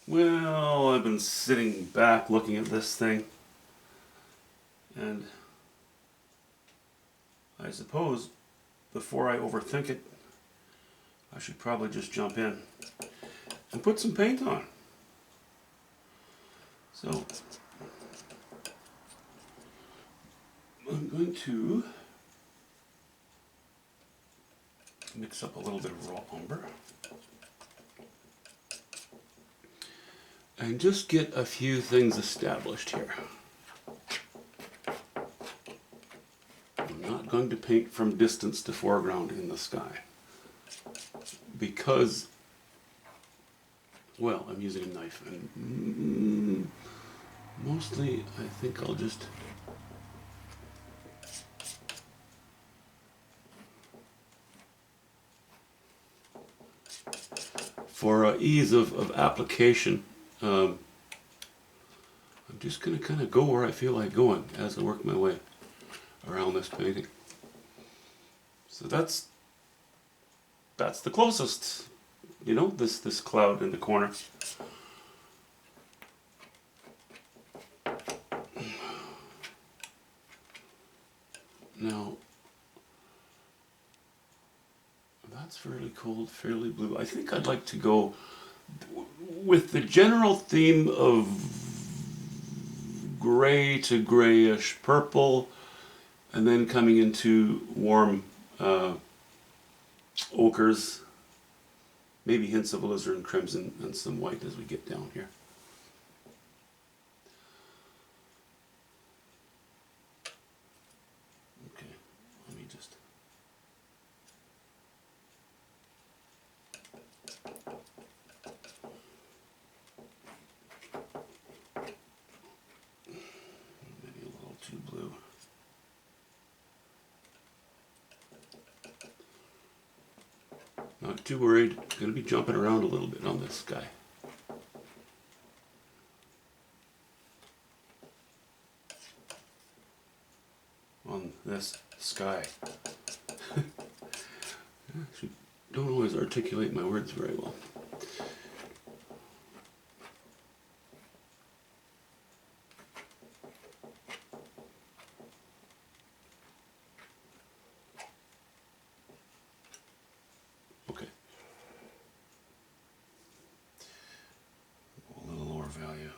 Well, I've been sitting back looking at this thing, and I suppose before I overthink it, I should probably just jump in and put some paint on. So I'm going to mix up a little bit of raw umber and just get a few things established here. I'm not going to paint from distance to foreground in the sky because, well, I'm using a knife and mostly I think I'll just for ease of application, I'm just going to kind of go where I feel like going as I work my way around this painting. So that's the closest, this cloud in the corner. Now, that's fairly cold, fairly blue. I think I'd like to go with the general theme of gray to grayish purple, and then coming into warm ochres, maybe hints of alizarin crimson and some white as we get down here. Okay, let me just... maybe a little too blue. Not too worried. Going to be jumping around a little bit on this guy. On this sky. Actually, don't always articulate my words very well. Okay. A little lower value.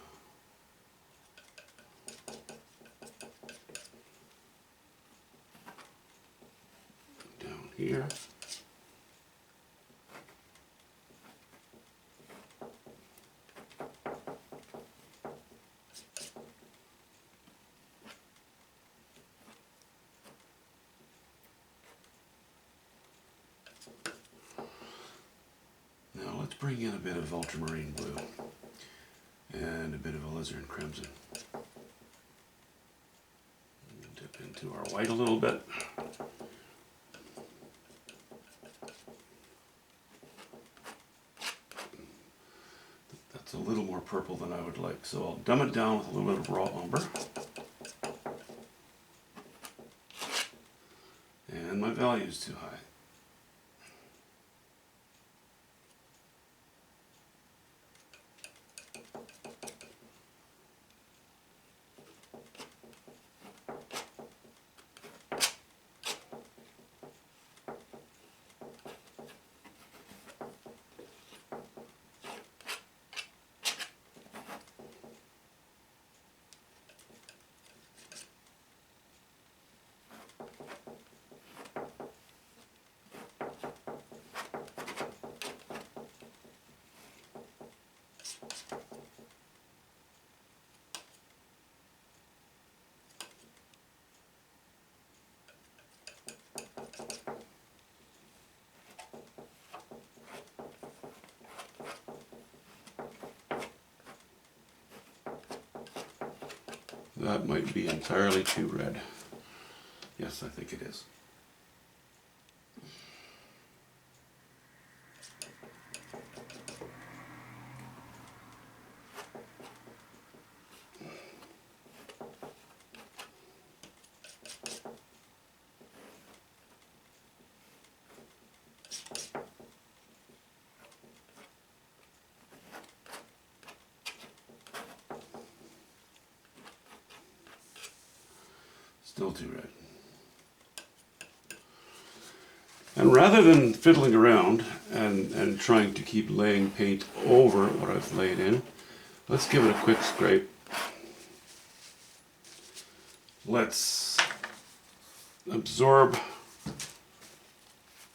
Down here. Now let's bring in a bit of ultramarine blue and a bit of alizarin crimson. Dip into our white a little bit. That's a little more purple than I would like, so I'll dumb it down with a little bit of raw umber. And my value is too high. That might be entirely too red. Yes, I think it is. Still too red. And rather than fiddling around and trying to keep laying paint over what I've laid in, let's give it a quick scrape. Let's absorb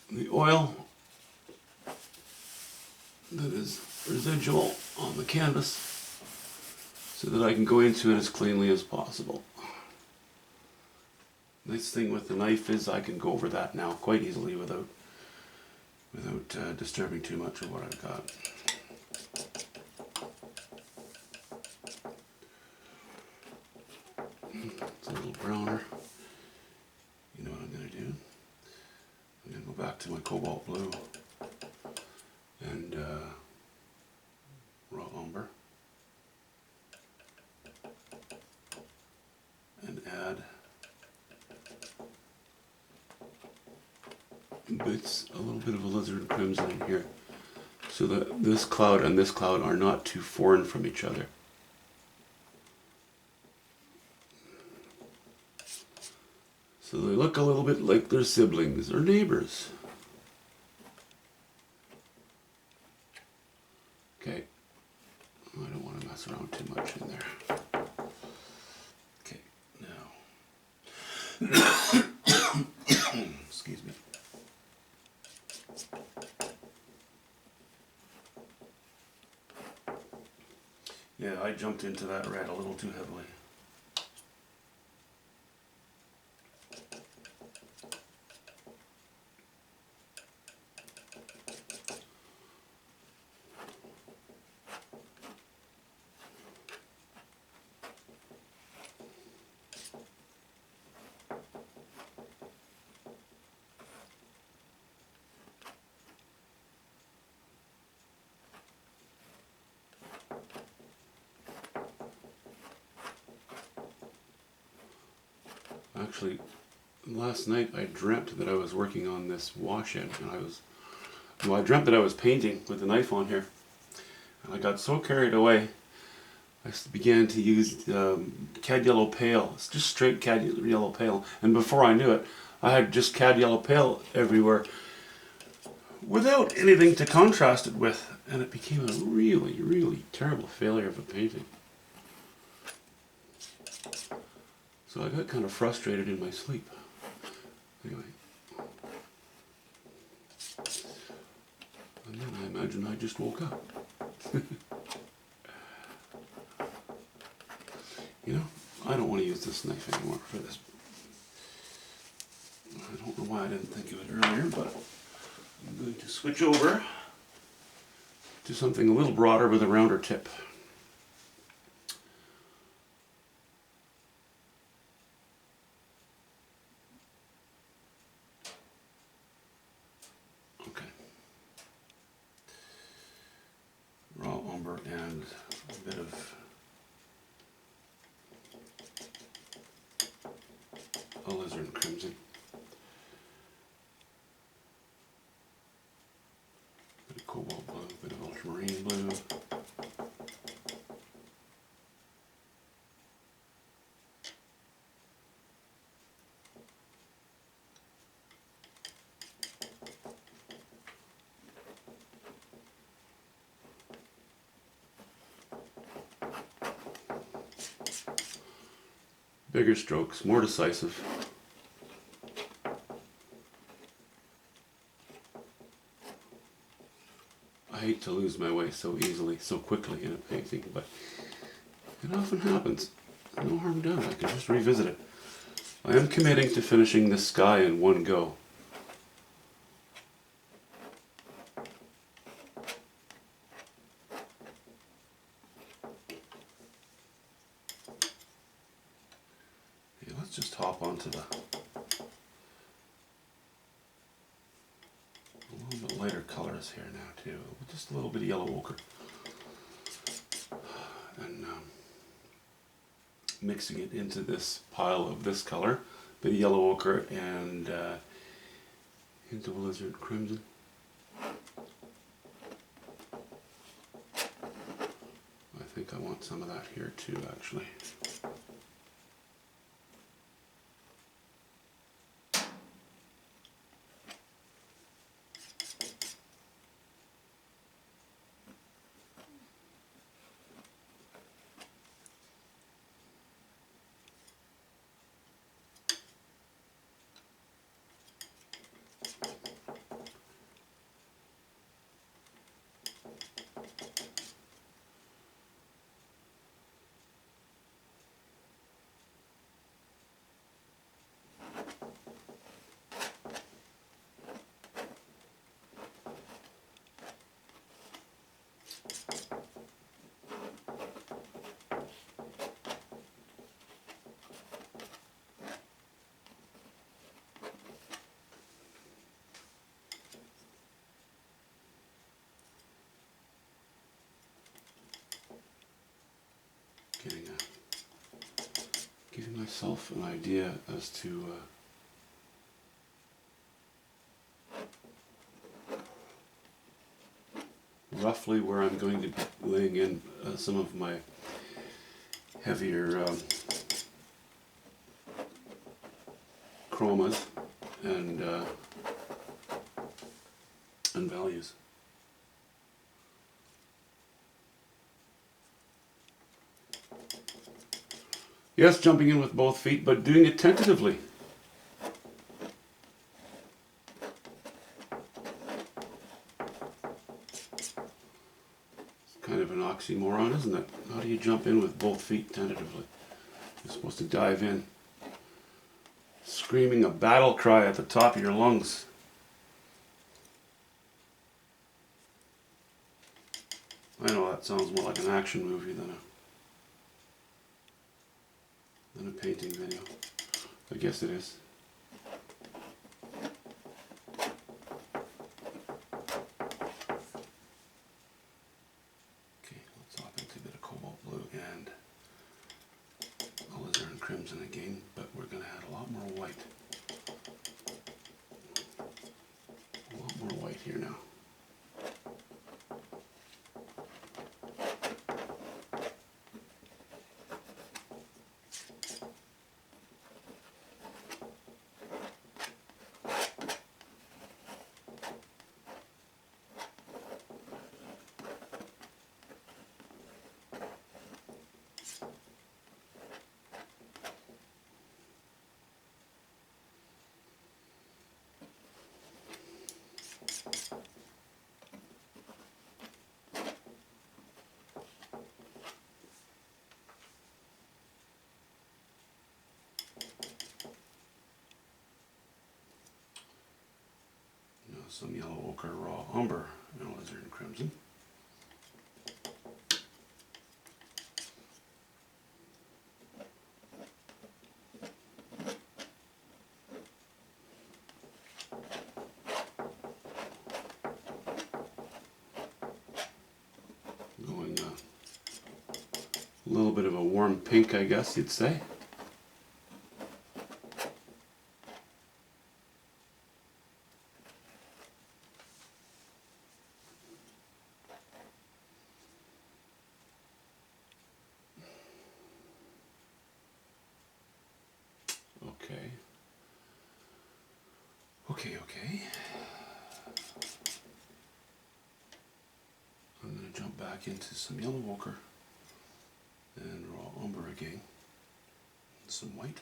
the oil that is residual on the canvas so that I can go into it as cleanly as possible. Nice thing with the knife is I can go over that now quite easily without disturbing too much of what I've got. It's a little browner. You know what I'm going to do? I'm going to go back to my cobalt blue and raw umber and add a little bit of alizarin crimson in here so that this cloud and this cloud are not too foreign from each other. So they look a little bit like their siblings or neighbors. Okay, I don't want to mess around too much in there. Okay, now, excuse me. Yeah, I jumped into that red a little too heavily. Actually, last night I dreamt that I was working on this wash-in, and I dreamt that I was painting with the knife on here, and I got so carried away I began to use cad yellow pale. It's just straight cad yellow pale, and before I knew it I had just cad yellow pale everywhere without anything to contrast it with, and it became a really, really terrible failure of a painting. So I got kind of frustrated in my sleep. Anyway. And then I imagine I just woke up. You know, I don't want to use this knife anymore for this. I don't know why I didn't think of it earlier, but I'm going to switch over to something a little broader with a rounder tip. Raw umber and a bit of alizarin crimson. A bit of cobalt blue, a bit of ultramarine blue. Bigger strokes, more decisive. I hate to lose my way so easily, so quickly in a painting, but it often happens. No harm done, I can just revisit it. I am committing to finishing this sky in one go. Let's just hop onto a little bit lighter colors here now too. Just a little bit of yellow ochre. And mixing it into this pile of this color, a bit of yellow ochre and into alizarin crimson. I think I want some of that here too, actually. give myself an idea as to roughly where I'm going to be laying in some of my heavier chromas and values. Yes, jumping in with both feet, but doing it tentatively. It's kind of an oxymoron, isn't it? How do you jump in with both feet tentatively? You're supposed to dive in, screaming a battle cry at the top of your lungs. I know that sounds more like an action movie than a painting video. I guess it is. Okay, let's hop into a bit of cobalt blue and alizarin crimson again, but we're going to add a lot more white. A lot more white here now. Some yellow ochre raw umber and alizarin crimson. Going a little bit of a warm pink, I guess you'd say. Okay. I'm going to jump back into some yellow ochre and raw umber again. And some white.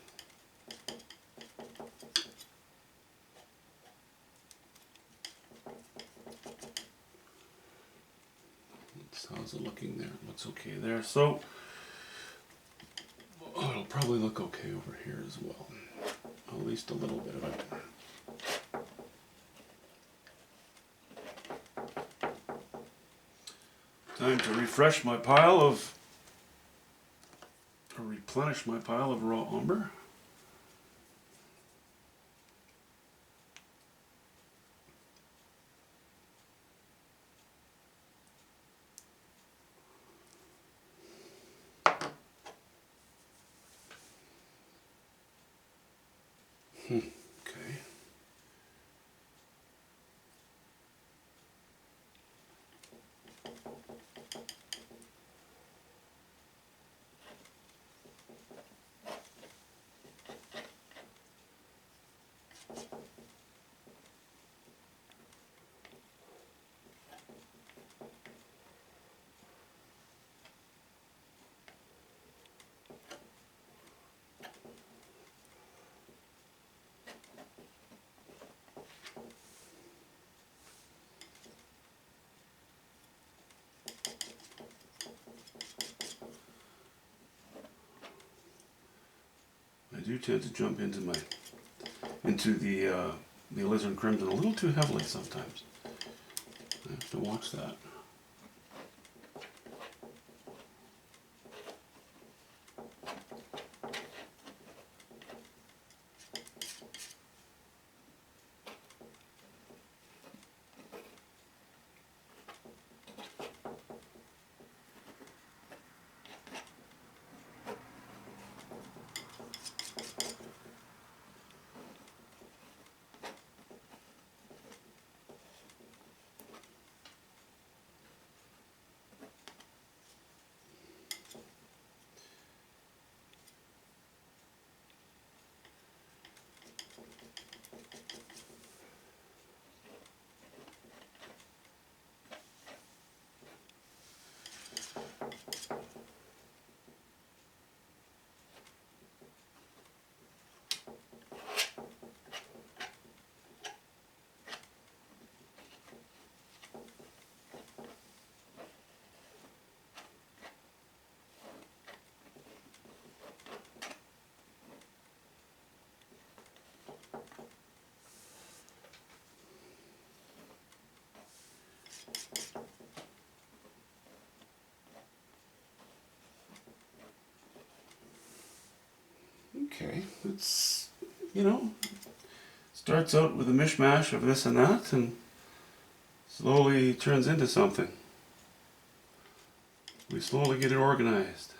How's it looking there? It looks okay there. So, it'll probably look okay over here as well. At least a little bit of it. Time to replenish my pile of raw umber. Okay. I do tend to jump into the alizarin crimson a little too heavily sometimes. I have to watch that. Okay, it's, you know, starts out with a mishmash of this and that and slowly turns into something. We slowly get it organized.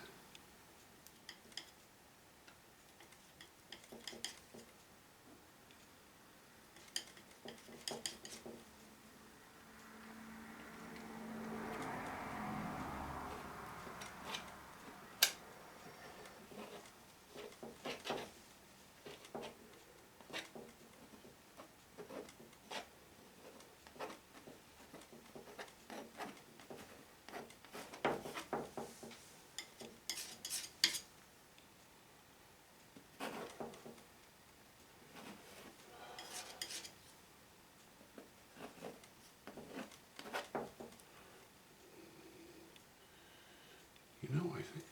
You know, I think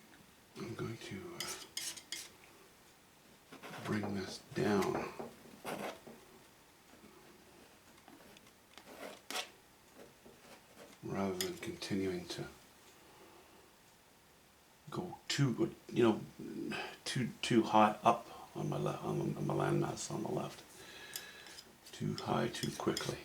I'm going to bring this down. Rather than continuing to go too, you know, too high up on my on my landmass on the left. Too high too quickly.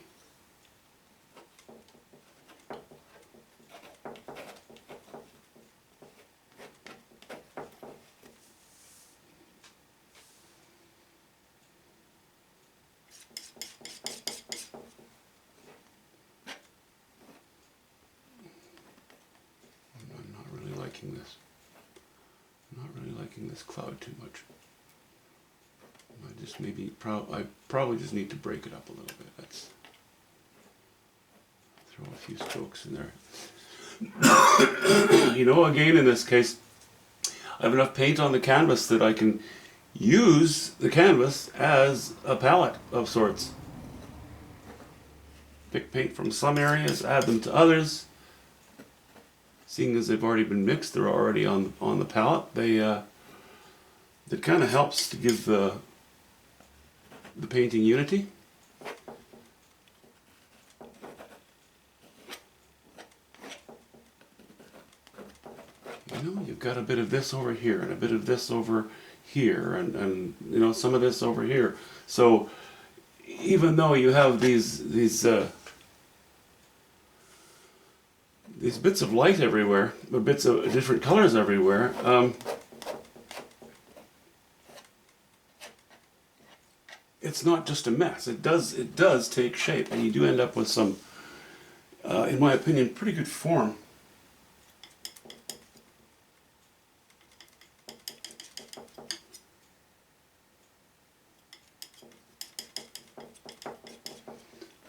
I'm not really liking this. I'm not really liking this cloud too much. I just maybe I probably just need to break it up a little bit. Let's throw a few strokes in there. You know, again in this case, I have enough paint on the canvas that I can use the canvas as a palette of sorts. Pick paint from some areas, add them to others. Seeing as they've already been mixed, they're already on the palette. That kind of helps to give the painting unity. You know, you've got a bit of this over here and a bit of this over here and you know, some of this over here. So even though you have these bits of light everywhere, or bits of different colors everywhere, it's not just a mess. It does take shape, and you do end up with some, in my opinion, pretty good form.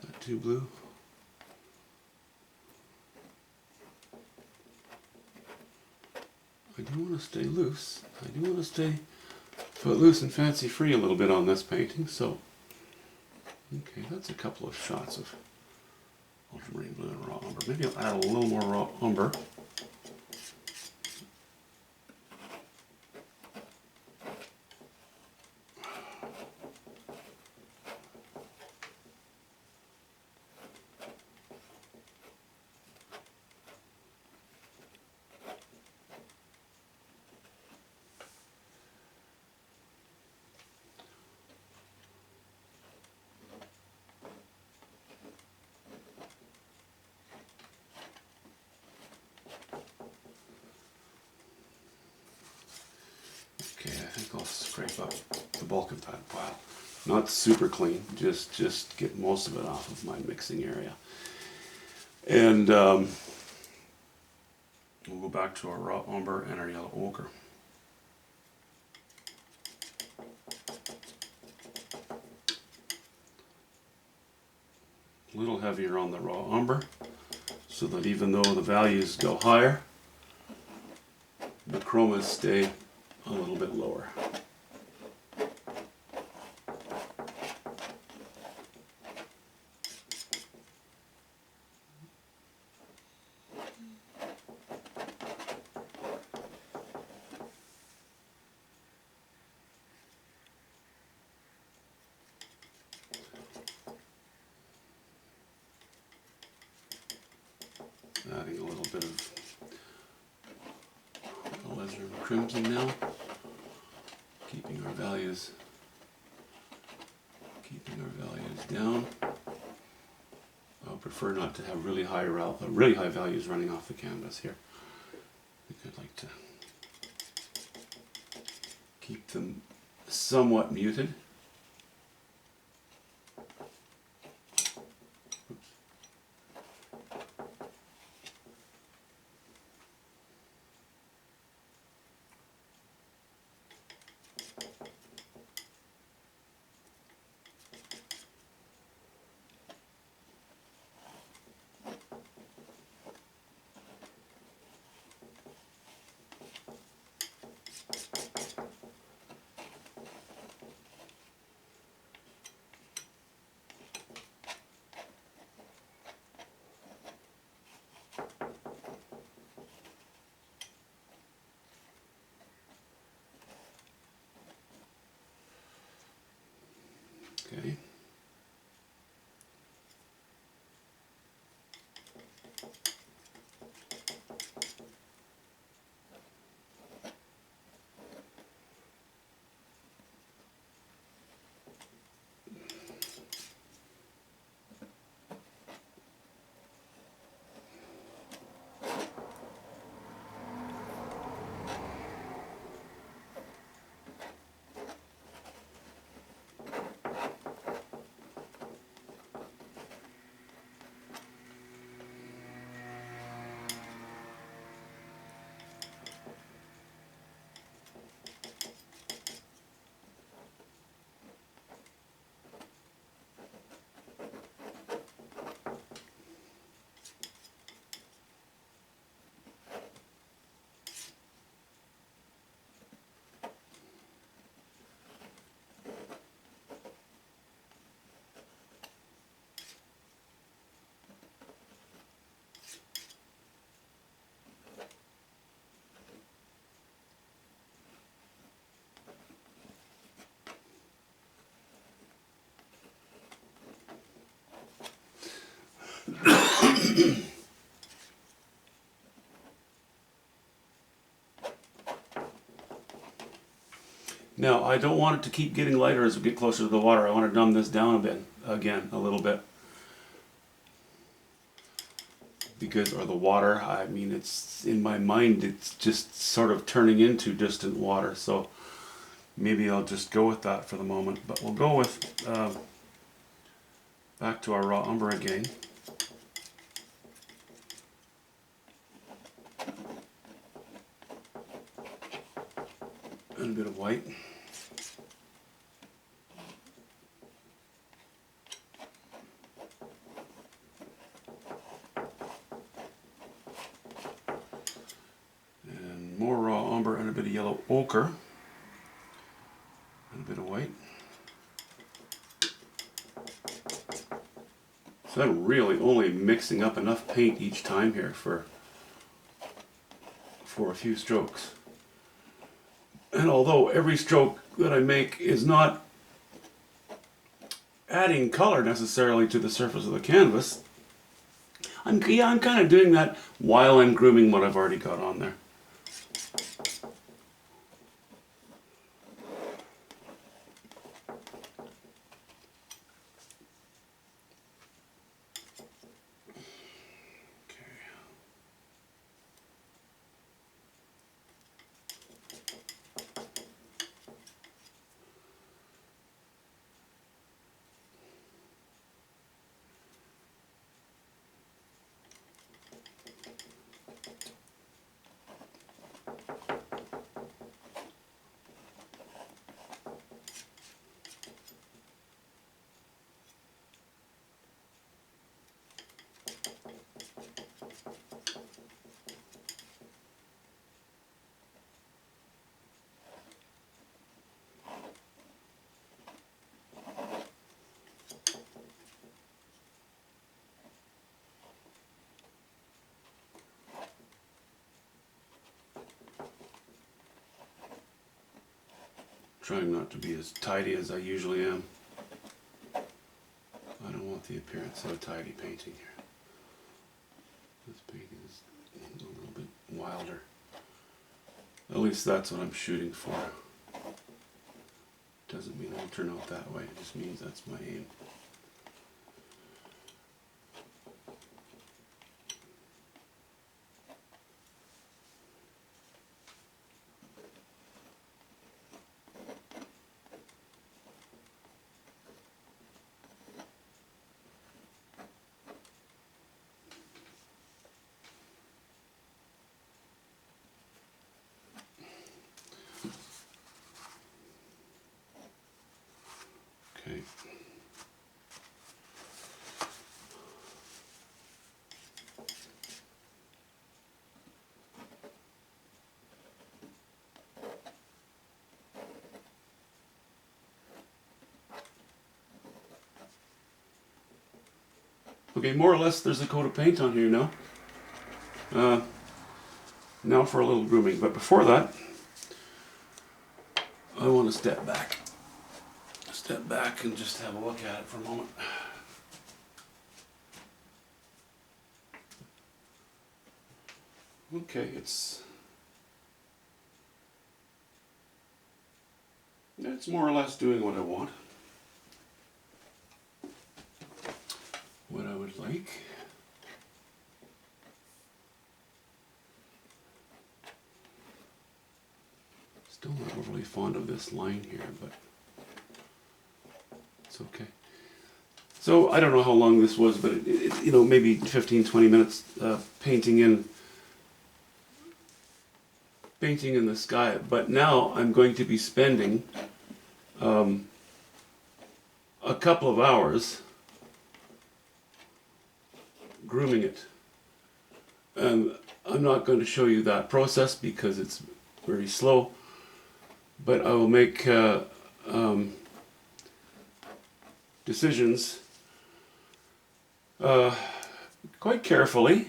Not too blue. I do want to stay loose. I do want to stay footloose and fancy free a little bit on this painting, so okay, that's a couple of shots of ultramarine blue and raw umber. Maybe I'll add a little more raw umber. Okay, I think I'll scrape up the bulk of that pile. Not super clean, just get most of it off of my mixing area. And we'll go back to our raw umber and our yellow ochre. A little heavier on the raw umber, so that even though the values go higher, the chromas stay a little bit lower. Adding a little bit of alizarin crimson now, keeping keeping our values down. I'll prefer not to have really high values running off the canvas here. I think I'd like to keep them somewhat muted. Okay. Now, I don't want it to keep getting lighter as we get closer to the water. I want to dumb this down a bit, again, a little bit. Because, or the water, I mean, it's, in my mind, it's just sort of turning into distant water. So maybe I'll just go with that for the moment. But we'll go with, back to our raw umber again. And a bit of white. And more raw umber and a bit of yellow ochre. And a bit of white. So I'm really only mixing up enough paint each time here for a few strokes. And although every stroke that I make is not adding color necessarily to the surface of the canvas, I'm kind of doing that while I'm grooming what I've already got on there. Trying not to be as tidy as I usually am. I don't want the appearance of a tidy painting here. This painting is a little bit wilder. At least that's what I'm shooting for. Doesn't mean it'll turn out that way, it just means that's my aim. Okay. Okay, more or less there's a coat of paint on here now. Now for a little grooming, but before that, I want to step back. Step back and just have a look at it for a moment. Okay, it's more or less doing what I want. What I would like. Still not overly fond of this line here, but it's okay. So I don't know how long this was, but you know, maybe 15-20 minutes painting in the sky. But now I'm going to be spending a couple of hours grooming it. And I'm not going to show you that process because it's very slow, but I will make decisions quite carefully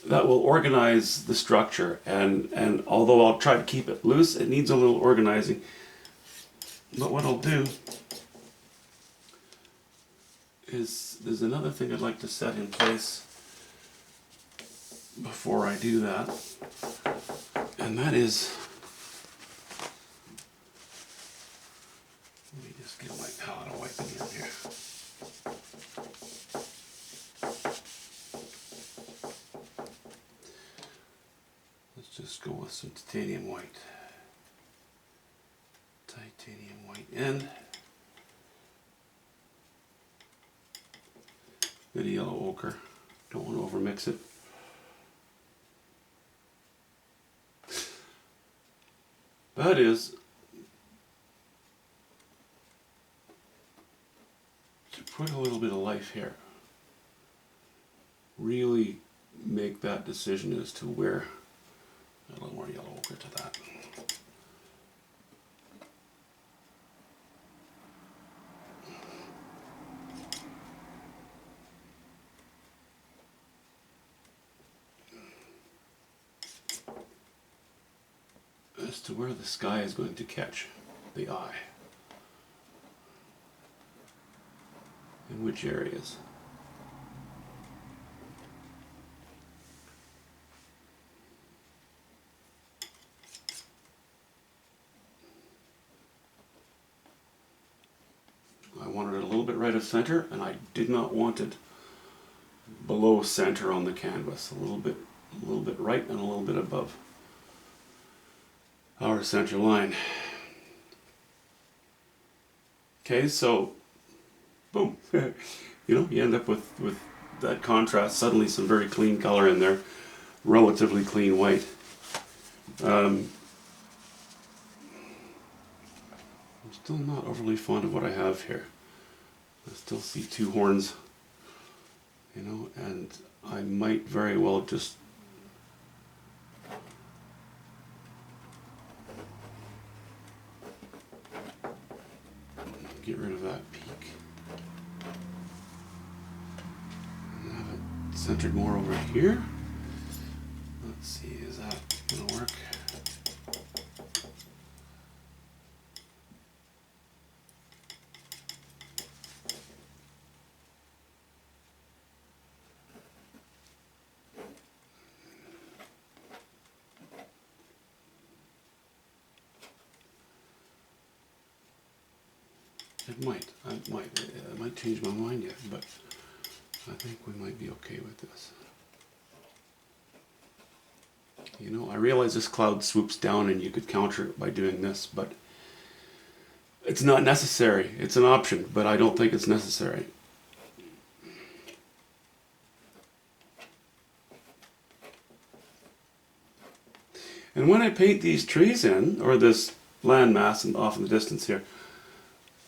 that will organize the structure, and although I'll try to keep it loose, it needs a little organizing. But what I'll do is, there's another thing I'd like to set in place before I do that, and that is, let me just get my palette of white in here. Let's just go with some titanium white. Titanium white and bit of yellow ochre. Don't want to overmix it. That is to put a little bit of life here. Really make that decision as to where. A little more yellow ochre to that. As to where the sky is going to catch the eye. In which areas. I wanted it a little bit right of center, and I did not want it below center on the canvas. A little bit right and a little bit above our center line. Okay, so boom. You know, you end up with that contrast, suddenly some very clean color in there, relatively clean white. I'm still not overly fond of what I have here. I still see two horns, you know, and I might very well just get rid of that peak and have it centered more over here. Let's see, is that gonna work? It might. I might change my mind yet, but I think we might be okay with this. You know, I realize this cloud swoops down and you could counter it by doing this, but it's not necessary. It's an option, but I don't think it's necessary. And when I paint these trees in, or this landmass off in the distance here,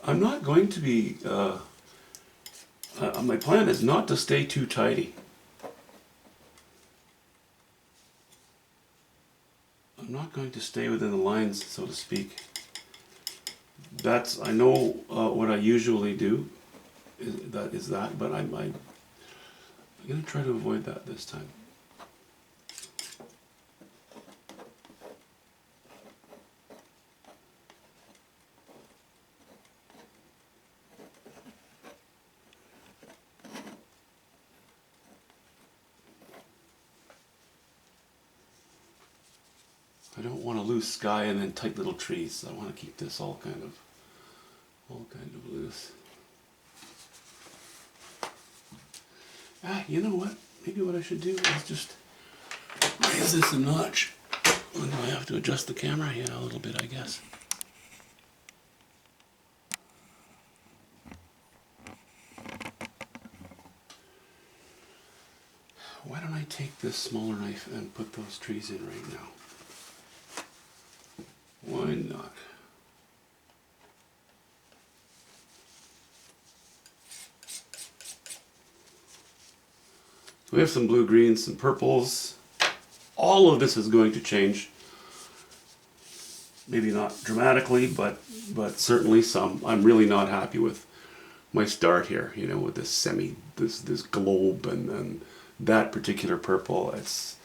I'm not going to be, my plan is not to stay too tidy. I'm not going to stay within the lines, so to speak. I know what I usually do is that, but I'm going to try to avoid that this time. I don't want to lose sky and then tight little trees. I want to keep this all kind of loose. You know what? Maybe what I should do is just raise this a notch. Do I have to adjust the camera? Yeah, a little bit, I guess. Why don't I take this smaller knife and put those trees in right now? Why not? So we have some blue, greens, some purples. All of this is going to change. Maybe not dramatically, but certainly some. I'm really not happy with my start here, you know, with this this globe and that particular purple. It's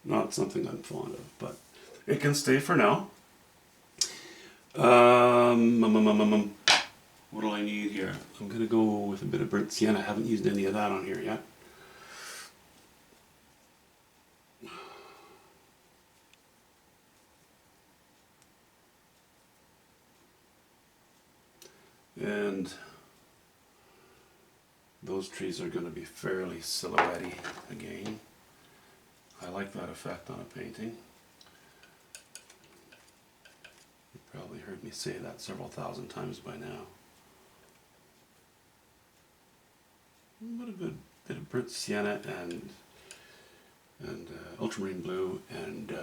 not something I'm fond of, but it can stay for now. What do I need here? I'm going to go with a bit of burnt sienna. I haven't used any of that on here yet. And those trees are going to be fairly silhouette-y again. I like that effect on a painting. You've probably heard me say that several thousand times by now. What a good bit of burnt sienna and ultramarine blue and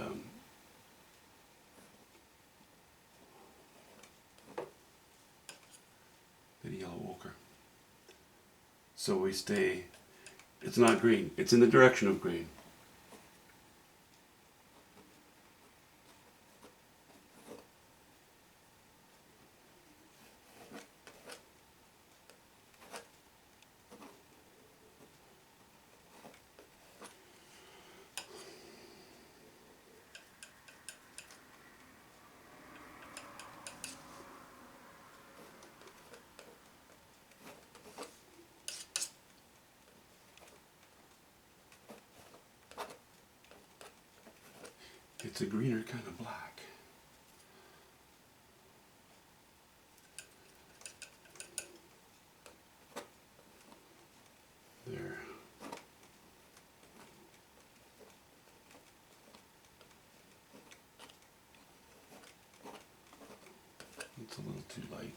bit of yellow ochre. So we stay, it's not green, it's in the direction of green. It's a greener kind of black. There. It's a little too light.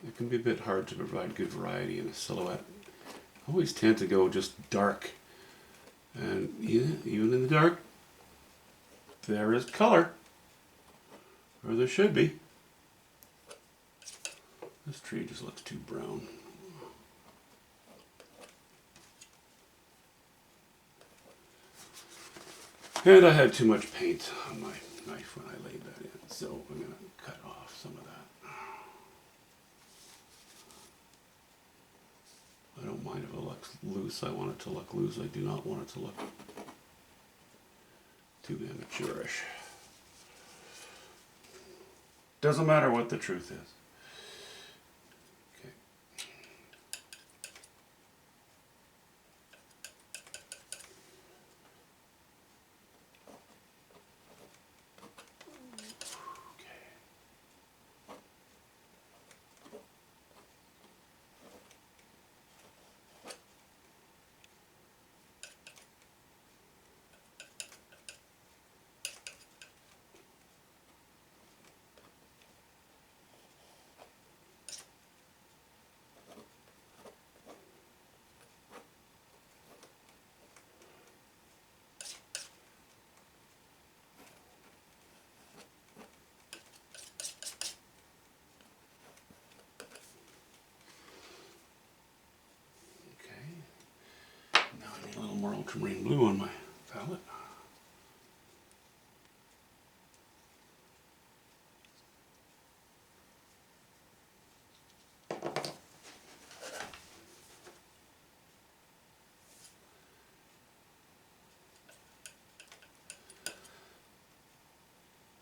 It can be a bit hard to provide good variety in a silhouette. I always tend to go just dark. And yeah, even in the dark, there is color. Or there should be. This tree just looks too brown. And I had too much paint on my knife when I laid that in, so I'm going to cut off some of that. I don't mind if it looks loose. I want it to look loose. I do not want it to look too amateurish. Doesn't matter what the truth is. Okay. ultramarine blue on my palette.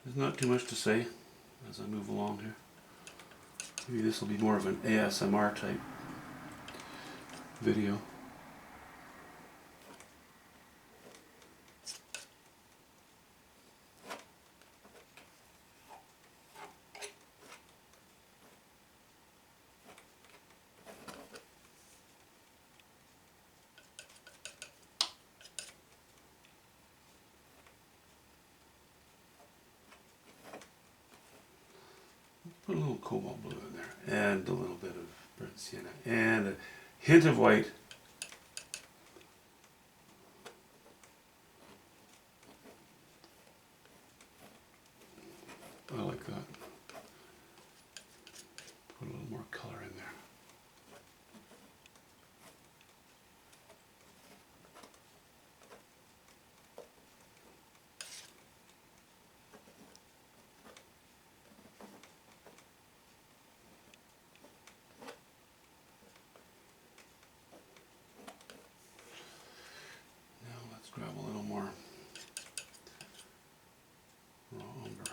There's not too much to say as I move along here. Maybe this will be more of an ASMR type video. Put a little cobalt blue in there, and a little bit of burnt sienna, and a hint of white. I like that. Put a little more color in there. Grab a little more raw umber.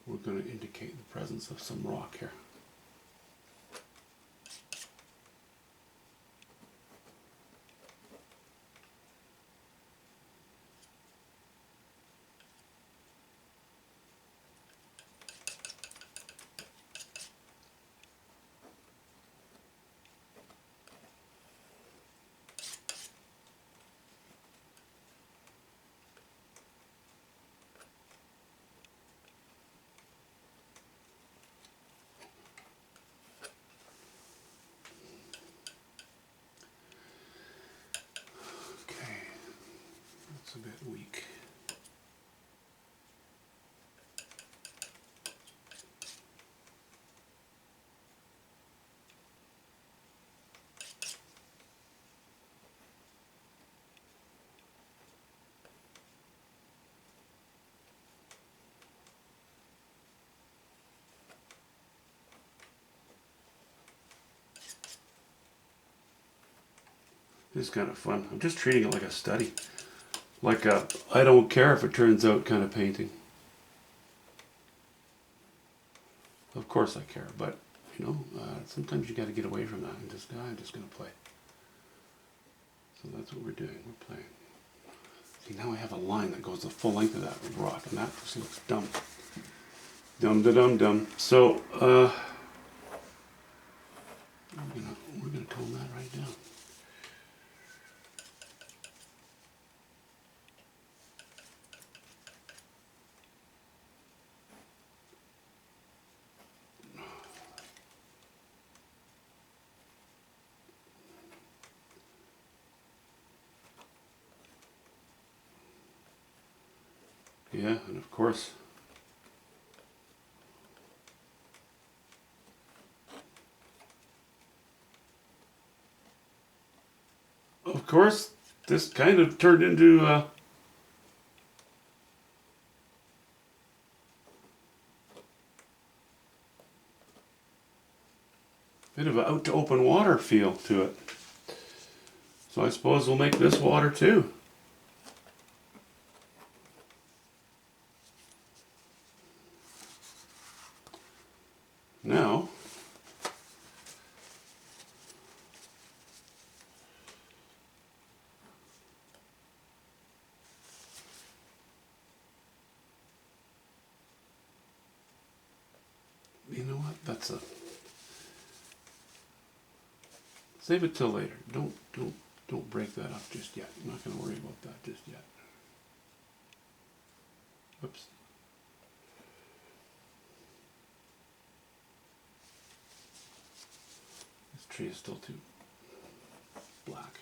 We're going to indicate the presence of some rock here. A bit weak. It's kind of fun. I'm just treating it like a study. Like a I don't care if it turns out kind of painting. Of course I care, but you know, sometimes you got to get away from that and just, I'm just going to play. So that's what we're doing. We're playing. See, now I have a line that goes the full length of that rock, and that just looks dumb. Dum. So we're gonna tone that right down. Yeah, and of course, this kind of turned into bit of an out to open water feel to it. So I suppose we'll make this water too. Now, you know what? That's a save it till later. Don't break that up just yet. I'm not going to worry about that just yet. Oops. This tree is still too black.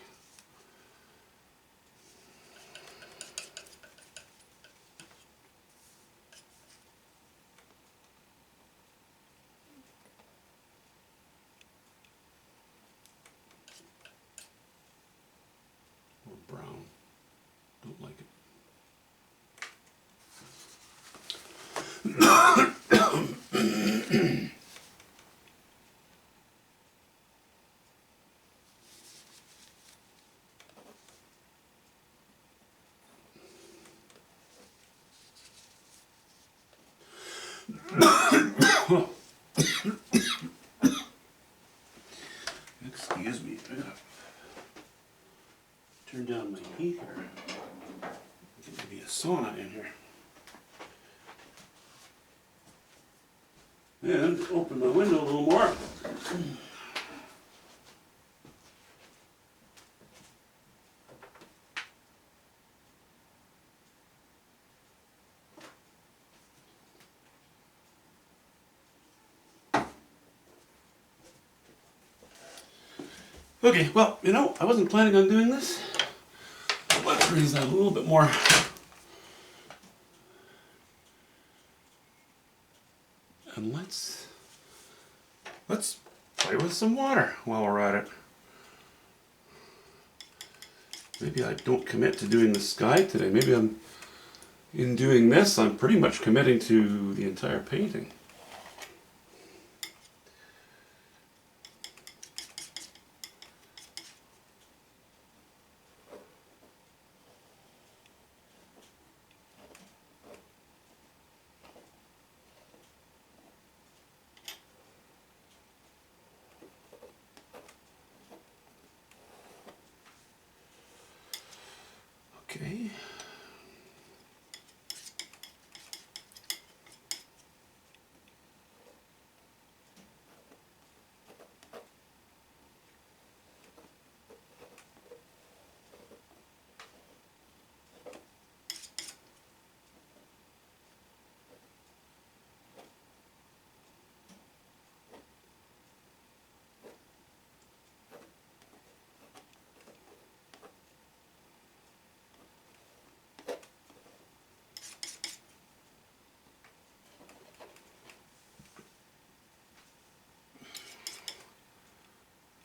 Excuse me. I gotta turn down my heat here. There's gonna be a sauna in here. And open my window a little more. Okay, well, you know, I wasn't planning on doing this. Let's raise that a little bit more. And let's play with some water while we're at it. Maybe I don't commit to doing the sky today. Maybe in doing this, I'm pretty much committing to the entire painting. Okay.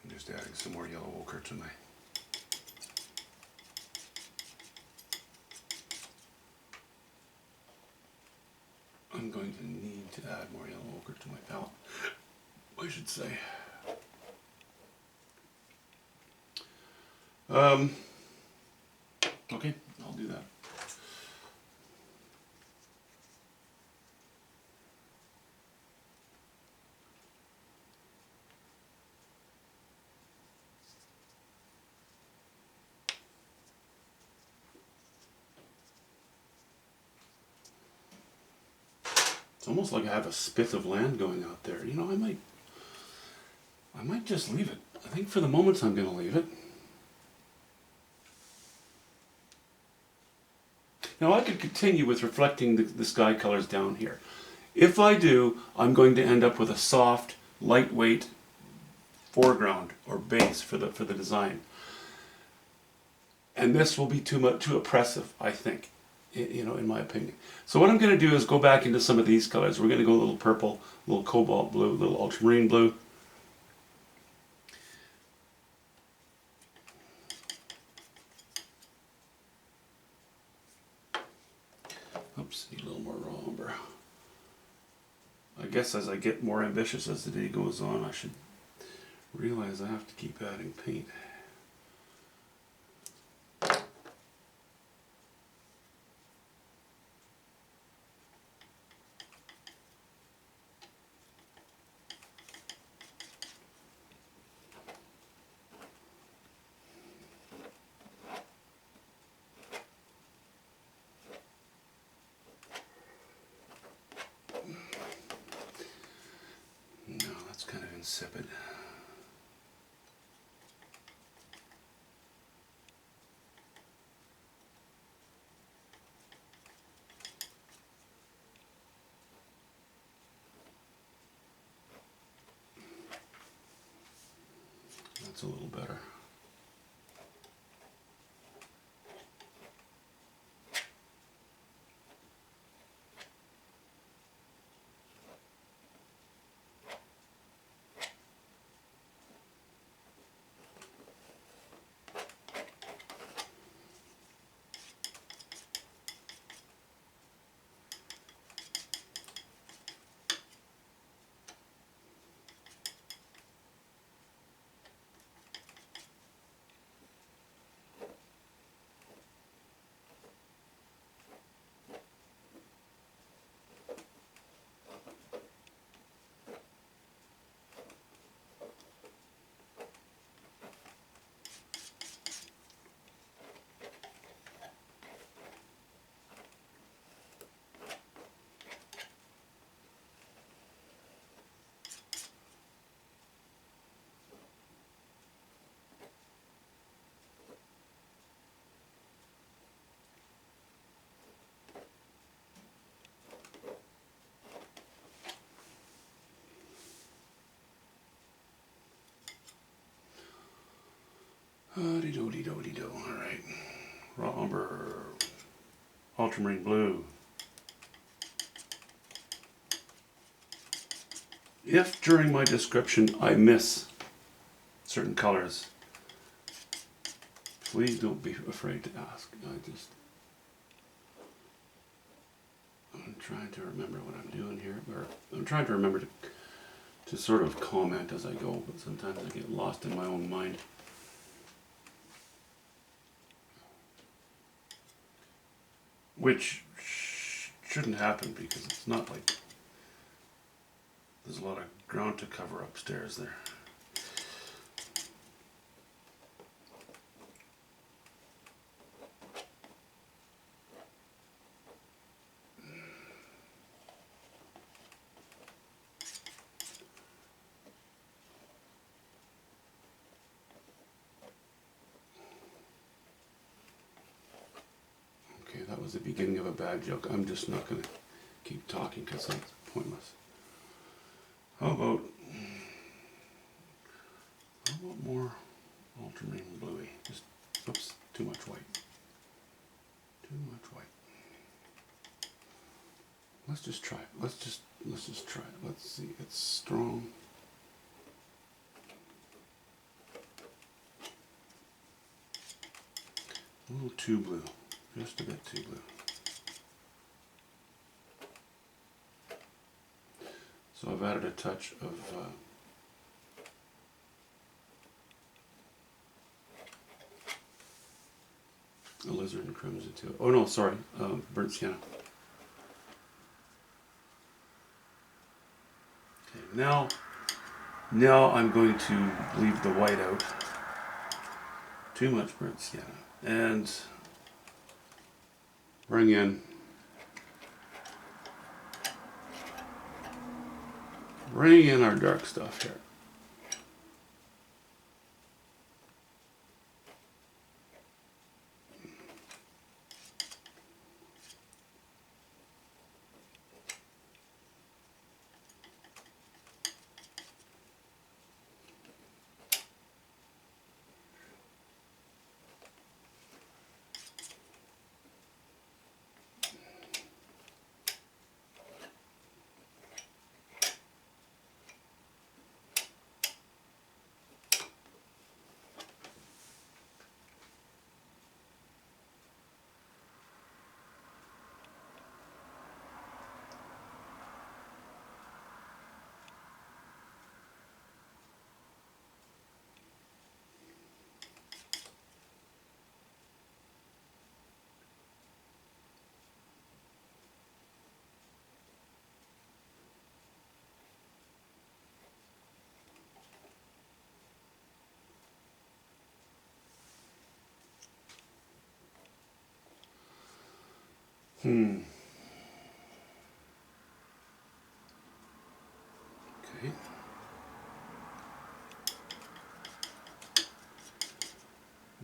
Just adding some more yellow ochre to my I'm going to need to add more yellow ochre to my palette, I should say. Okay, I'll do that. It's almost like I have a spit of land going out there. You know, I might just leave it. I think for the moment I'm going to leave it. Now I could continue with reflecting the sky colors down here. If I do, I'm going to end up with a soft, lightweight foreground or base for the design. And this will be too oppressive, I think, you know, in my opinion. So what I'm going to do is go back into some of these colors. We're going to go a little purple, a little cobalt blue, a little ultramarine blue. Oops, need a little more raw umber. I guess as I get more ambitious as the day goes on, I should realize I have to keep adding paint. No, that's kind of insipid. That's a little better. Dee-do-dee-do-dee-do. Alright. Raw umber. Ultramarine blue. If during my description I miss certain colors, please don't be afraid to ask. I'm trying to remember what I'm doing here, or I'm trying to remember to sort of comment as I go, but sometimes I get lost in my own mind. Which shouldn't happen because it's not like there's a lot of ground to cover upstairs there. Okay, that was the beginning of a bad joke. I'm just not going to keep talking because that's pointless. How about more ultramarine bluey? Just, oops, too much white. Too much white. Let's just try it. Let's just try it. Let's see. It's strong. A little too blue. Just a bit too blue. So I've added a touch of alizarin crimson to it. Oh no, sorry, burnt sienna. Okay, now I'm going to leave the white out. Too much burnt sienna. And bring in our dark stuff here. Okay.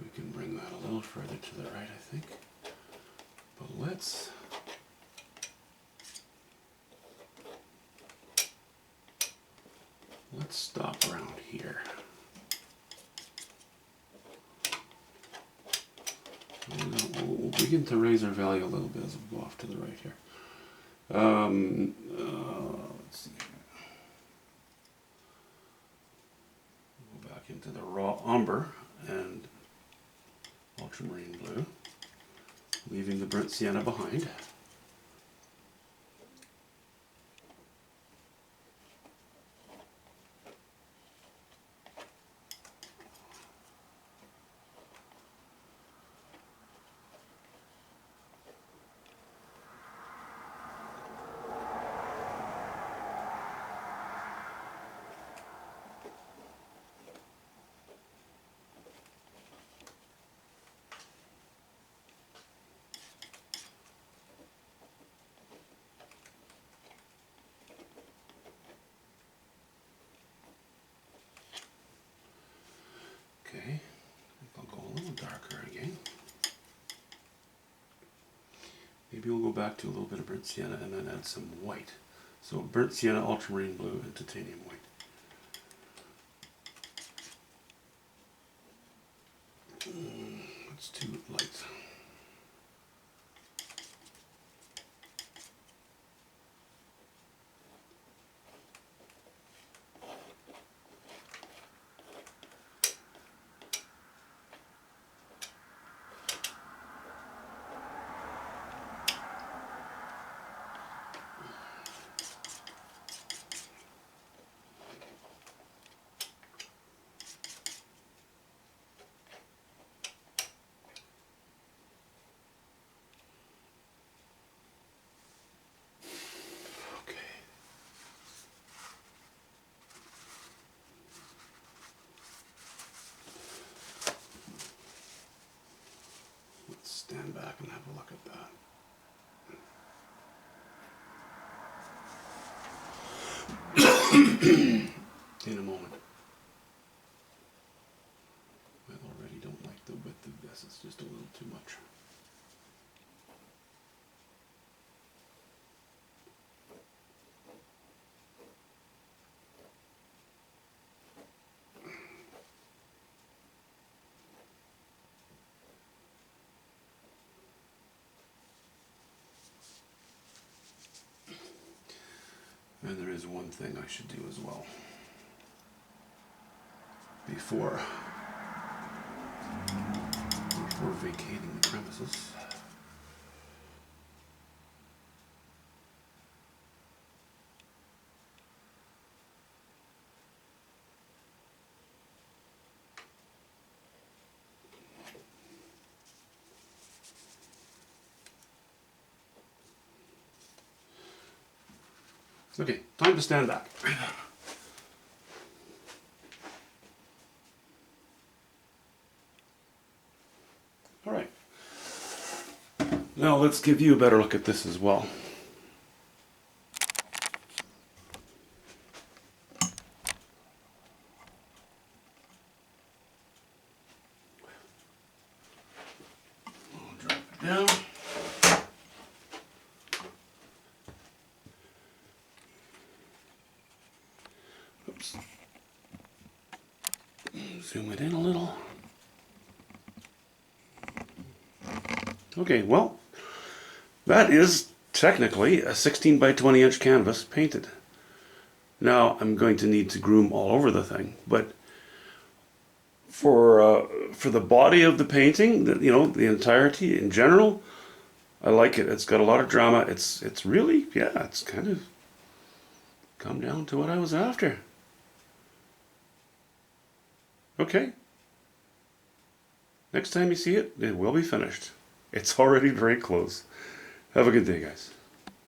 We can bring that a little further to the right, I think. But let's stop around here. We'll begin to raise our value a little bit as we go off to the right here. Let's see. Go back into the raw umber and ultramarine blue, leaving the burnt sienna behind. Okay, I'll go a little darker again. Maybe we'll go back to a little bit of burnt sienna and then add some white. So burnt sienna, ultramarine blue, and titanium white. back and have a look at that in a moment. I already don't like the width of this, it's just a little too much. And there is one thing I should do as well before vacating the premises. Okay, time to stand back. All right. Now let's give you a better look at this as well. I'll drop it down. Oops. Zoom it in a little. Okay, well, that is technically a 16 by 20 inch canvas painted. Now I'm going to need to groom all over the thing, but for the body of the painting, the entirety in general, I like it. It's got a lot of drama. It's really, yeah, it's kind of come down to what I was after. Okay. Next time you see it, it will be finished. It's already very close. Have a good day, guys.